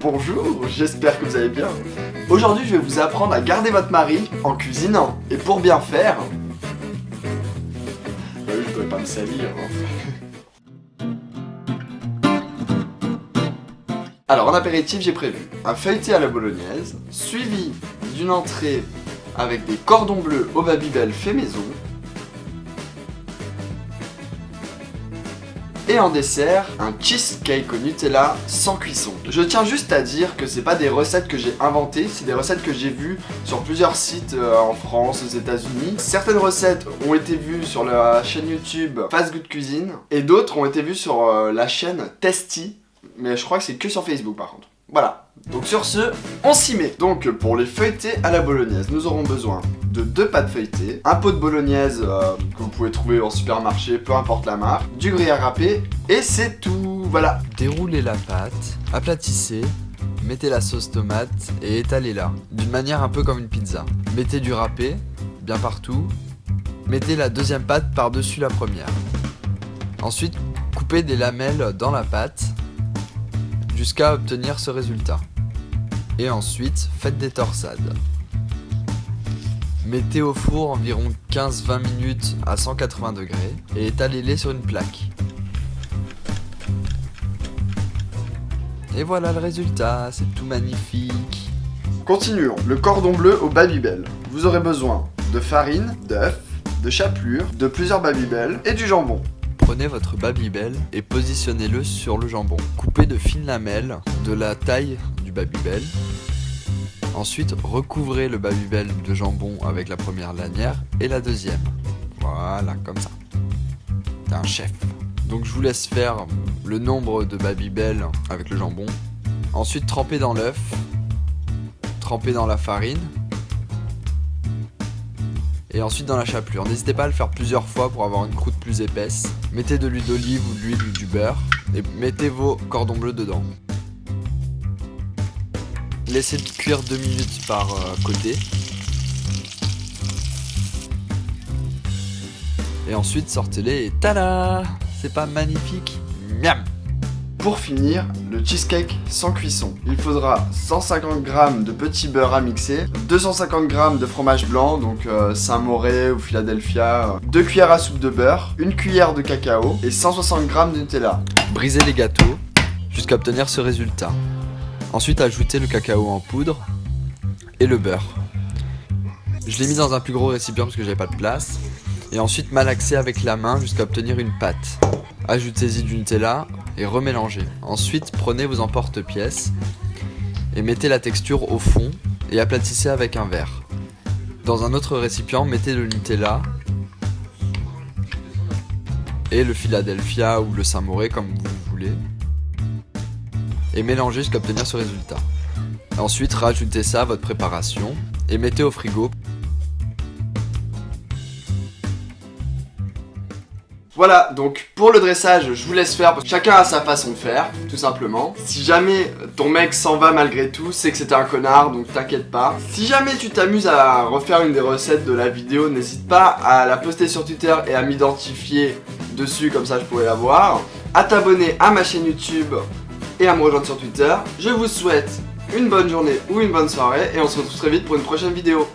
Bonjour, j'espère que vous allez bien. Aujourd'hui, je vais vous apprendre à garder votre mari en cuisinant. Et pour bien faire... Bah oui, je devrais pas me salir. Alors, en apéritif, j'ai prévu un feuilleté à la bolognaise, suivi d'une entrée avec des cordons bleus au Babybel fait maison. Et en dessert, un cheesecake au Nutella sans cuisson. Je tiens juste à dire que c'est pas des recettes que j'ai inventées, c'est des recettes que j'ai vues sur plusieurs sites en France, aux États-Unis. Certaines recettes ont été vues sur la chaîne YouTube Fast Good Cuisine et d'autres ont été vues sur la chaîne Tasty, mais je crois que c'est que sur Facebook par contre. Voilà, donc sur ce, on s'y met. Donc pour les feuilletés à la bolognaise, nous aurons besoin de 2 pâtes feuilletées, un pot de bolognaise que vous pouvez trouver en supermarché, peu importe la marque, du gruyère râpé, et c'est tout, voilà. Déroulez la pâte, aplatissez, mettez la sauce tomate et étalez-la, d'une manière un peu comme une pizza. Mettez du râpé, bien partout, mettez la deuxième pâte par-dessus la première. Ensuite, coupez des lamelles dans la pâte, jusqu'à obtenir ce résultat. Et ensuite, faites des torsades. Mettez au four environ 15-20 minutes à 180 degrés et étalez-les sur une plaque. Et voilà le résultat, c'est tout magnifique. Continuons, le cordon bleu au Babybel. Vous aurez besoin de farine, d'œufs, de chapelure, de plusieurs Babybel et du jambon. Prenez votre Babybel et positionnez-le sur le jambon. Coupez de fines lamelles de la taille du Babybel. Ensuite, recouvrez le Babybel de jambon avec la première lanière et la deuxième. Voilà, comme ça. T'es un chef. Donc je vous laisse faire le nombre de Babybel avec le jambon. Ensuite, trempez dans l'œuf, trempez dans la farine. Et ensuite dans la chapelure. N'hésitez pas à le faire plusieurs fois pour avoir une croûte plus épaisse. Mettez de l'huile d'olive ou de l'huile ou du beurre et mettez vos cordons bleus dedans. Laissez cuire 2 minutes par côté. Et ensuite sortez-les et tada! C'est pas magnifique? Miam! Pour finir, le cheesecake sans cuisson. Il faudra 150 g de petit beurre à mixer, 250 g de fromage blanc, donc Saint-Mauré ou Philadelphia, 2 cuillères à soupe de beurre, 1 cuillère de cacao et 160 g de Nutella. Brisez les gâteaux jusqu'à obtenir ce résultat. Ensuite, ajoutez le cacao en poudre et le beurre. Je l'ai mis dans un plus gros récipient parce que j'avais pas de place. Et ensuite, malaxez avec la main jusqu'à obtenir une pâte. Ajoutez-y du Nutella et remélangez. Ensuite, prenez vos emporte-pièces et mettez la texture au fond et aplatissez avec un verre. Dans un autre récipient, mettez le Nutella et le Philadelphia ou le Saint-Mauré comme vous voulez et mélangez jusqu'à obtenir ce résultat. Ensuite, rajoutez ça à votre préparation et mettez au frigo. Voilà, donc pour le dressage, je vous laisse faire, parce que chacun a sa façon de faire, tout simplement. Si jamais ton mec s'en va malgré tout, c'est que c'était un connard, donc t'inquiète pas. Si jamais tu t'amuses à refaire une des recettes de la vidéo, n'hésite pas à la poster sur Twitter et à m'identifier dessus, comme ça je pourrais la voir. À t'abonner à ma chaîne YouTube et à me rejoindre sur Twitter. Je vous souhaite une bonne journée ou une bonne soirée et on se retrouve très vite pour une prochaine vidéo.